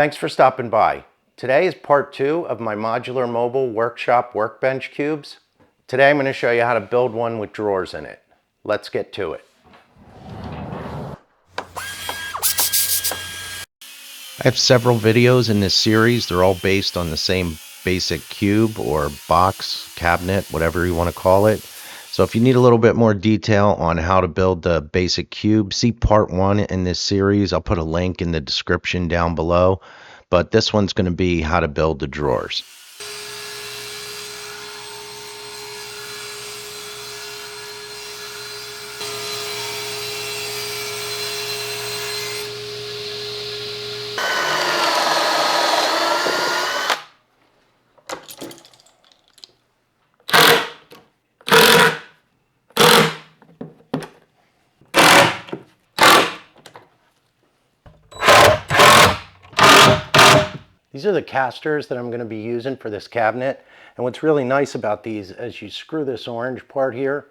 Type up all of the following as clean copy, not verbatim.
Thanks for stopping by. Today is part 2 of my modular mobile workshop workbench cubes. Today I'm going to show you how to build one with drawers in it. Let's get to it. I have several videos in this series. They're all based on the same basic cube or box, cabinet, whatever you want to call it. So if you need a little bit more detail on how to build the basic cube, see part 1 in this series. I'll put a link in the description down below. But this one's going to be how to build the drawers. These are the casters that I'm going to be using for this cabinet. And what's really nice about these, as you screw this orange part here,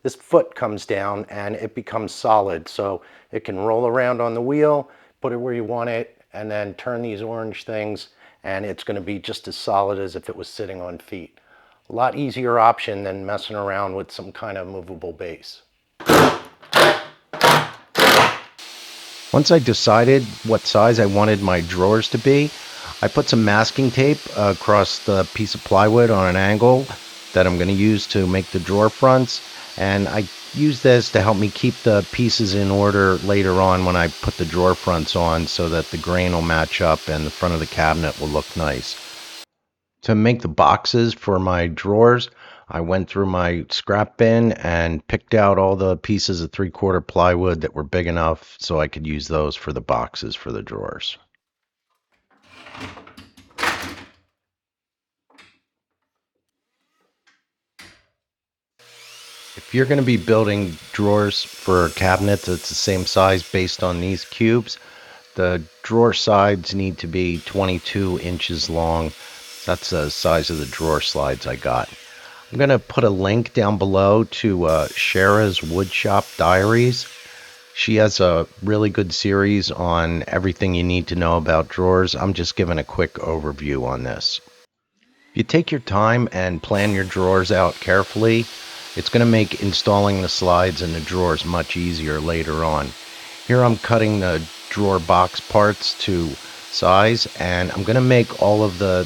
this foot comes down and it becomes solid. So it can roll around on the wheel, put it where you want it, and then turn these orange things, and it's going to be just as solid as if it was sitting on feet. A lot easier option than messing around with some kind of movable base. Once I decided what size I wanted my drawers to be, I put some masking tape across the piece of plywood on an angle that I'm going to use to make the drawer fronts, and I use this to help me keep the pieces in order later on when I put the drawer fronts on, so that the grain will match up and the front of the cabinet will look nice. To make the boxes for my drawers, I went through my scrap bin and picked out all the pieces of 3/4 plywood that were big enough so I could use those for the boxes for the drawers. If you're going to be building drawers for a cabinet that's the same size based on these cubes, the drawer sides need to be 22 inches long. That's the size of the drawer slides I got. I'm going to put a link down below to Shara's Woodshop Diaries. She has a really good series on everything you need to know about drawers. I'm just giving a quick overview on this. If you take your time and plan your drawers out carefully, it's going to make installing the slides in the drawers much easier later on. Here I'm cutting the drawer box parts to size, and I'm going to make all of the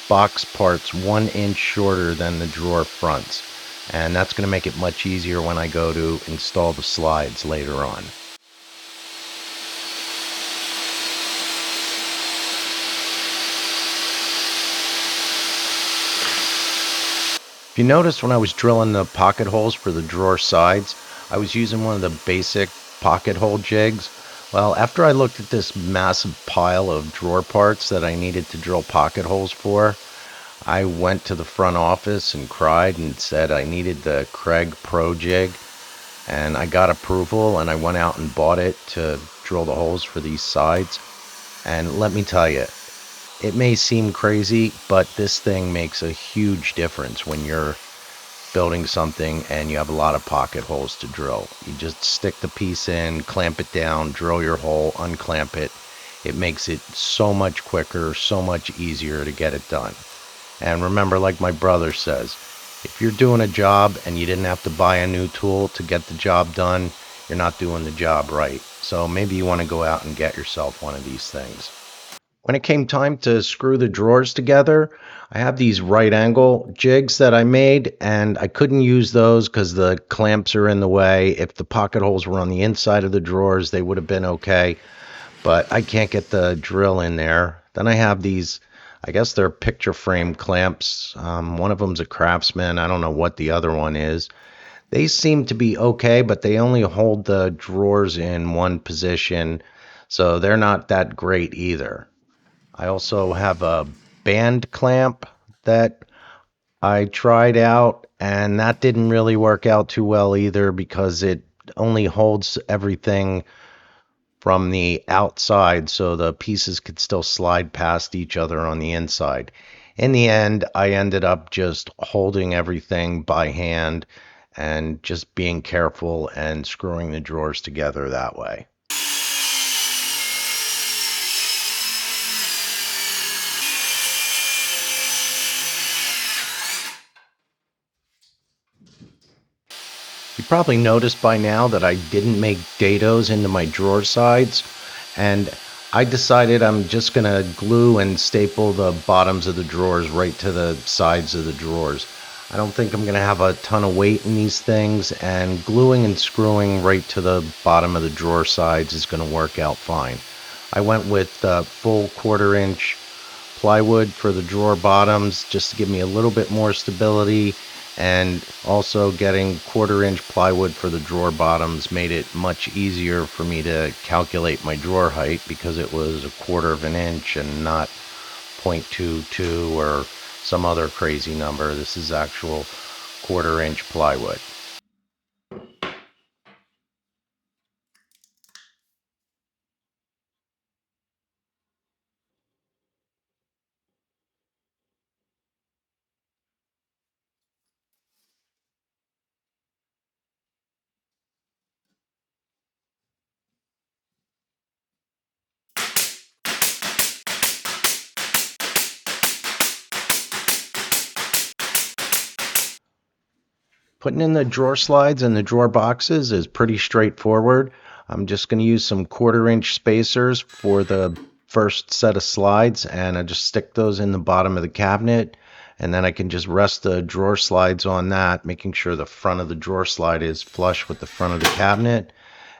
box parts 1 inch shorter than the drawer fronts. And that's going to make it much easier when I go to install the slides later on. If you notice, when I was drilling the pocket holes for the drawer sides, I was using one of the basic pocket hole jigs. Well, after I looked at this massive pile of drawer parts that I needed to drill pocket holes for, I went to the front office and cried and said I needed the Craig Pro jig, and I got approval, and I went out and bought it to drill the holes for these sides. And let me tell you, it may seem crazy, but this thing makes a huge difference when you're building something and you have a lot of pocket holes to drill. You just stick the piece in, clamp it down, drill your hole, unclamp it. It makes it so much quicker, so much easier to get it done. And remember, like my brother says, if you're doing a job and you didn't have to buy a new tool to get the job done, you're not doing the job right. So maybe you want to go out and get yourself one of these things. When it came time to screw the drawers together, I have these right angle jigs that I made, and I couldn't use those because the clamps are in the way. If the pocket holes were on the inside of the drawers, they would have been okay, but I can't get the drill in there. Then I have these, I guess they're picture frame clamps. One of them's a Craftsman. I don't know what the other one is. They seem to be okay, but they only hold the drawers in one position, so they're not that great either. I also have a band clamp that I tried out, and that didn't really work out too well either, because it only holds everything from the outside, so the pieces could still slide past each other on the inside. In the end, I ended up just holding everything by hand and just being careful and screwing the drawers together that way. You probably noticed by now that I didn't make dados into my drawer sides, and I decided I'm just gonna glue and staple the bottoms of the drawers right to the sides of the drawers. I don't think I'm gonna have a ton of weight in these things, and gluing and screwing right to the bottom of the drawer sides is gonna work out fine. I went with full 1/4 inch plywood for the drawer bottoms just to give me a little bit more stability, and also getting 1/4 inch plywood for the drawer bottoms made it much easier for me to calculate my drawer height because it was 1/4 inch and not 0.22 or some other crazy number. This is actual 1/4 inch plywood. Putting in the drawer slides and the drawer boxes is pretty straightforward. I'm just going to use some 1/4 inch spacers for the first set of slides, and I just stick those in the bottom of the cabinet, and then I can just rest the drawer slides on that, making sure the front of the drawer slide is flush with the front of the cabinet,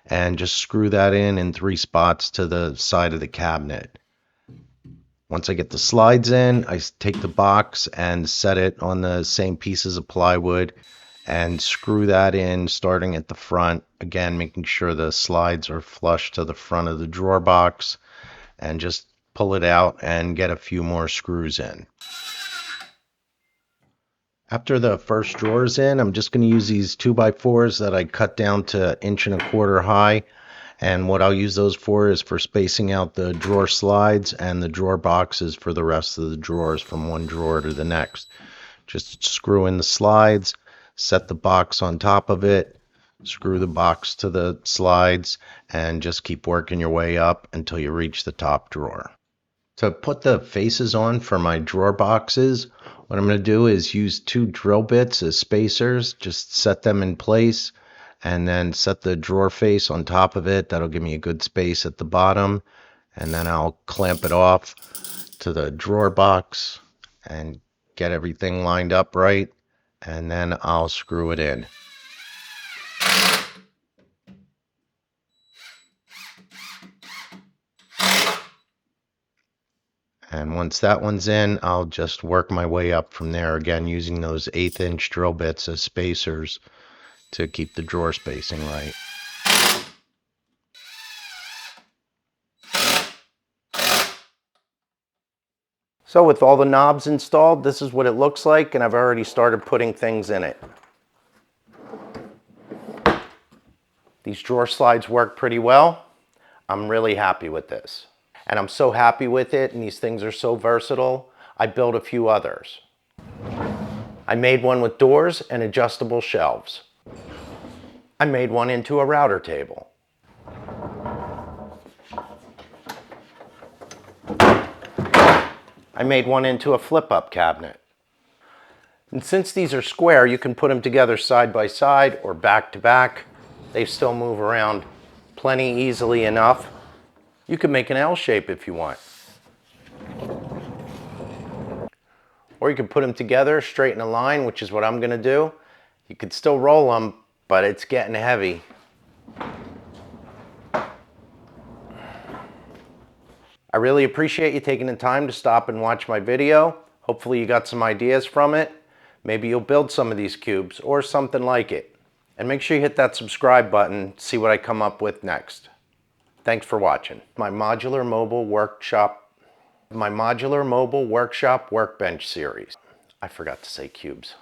and just screw that in 3 spots to the side of the cabinet. Once I get the slides in, I take the box and set it on the same pieces of plywood and screw that in starting at the front, again making sure the slides are flush to the front of the drawer box, and just pull it out and get a few more screws in. After the first drawer is in, I'm just going to use these 2x4s that I cut down to 1.25 inch high, and what I'll use those for is for spacing out the drawer slides and the drawer boxes for the rest of the drawers from one drawer to the next. Just screw in the slides, set the box on top of it, screw the box to the slides, and just keep working your way up until you reach the top drawer. To put the faces on for my drawer boxes, what I'm going to do is use 2 drill bits as spacers, just set them in place, and then set the drawer face on top of it. That'll give me a good space at the bottom, and then I'll clamp it off to the drawer box and get everything lined up right, and then I'll screw it in. And once that one's in, I'll just work my way up from there, again using those 1/8 inch drill bits as spacers to keep the drawer spacing right. So with all the knobs installed, this is what it looks like, and I've already started putting things in it. These drawer slides work pretty well. I'm really happy with this. And I'm so happy with it, and these things are so versatile, I built a few others. I made one with doors and adjustable shelves. I made one into a router table. I made one into a flip-up cabinet. And since these are square, you can put them together side by side or back to back. They still move around plenty easily enough. You can make an L shape if you want. Or you can put them together straight in a line, which is what I'm going to do. You could still roll them, but it's getting heavy. I really appreciate you taking the time to stop and watch my video. Hopefully you got some ideas from it. Maybe you'll build some of these cubes or something like it. And make sure you hit that subscribe button to see what I come up with next. Thanks for watching. My modular mobile workshop workbench series. I forgot to say cubes.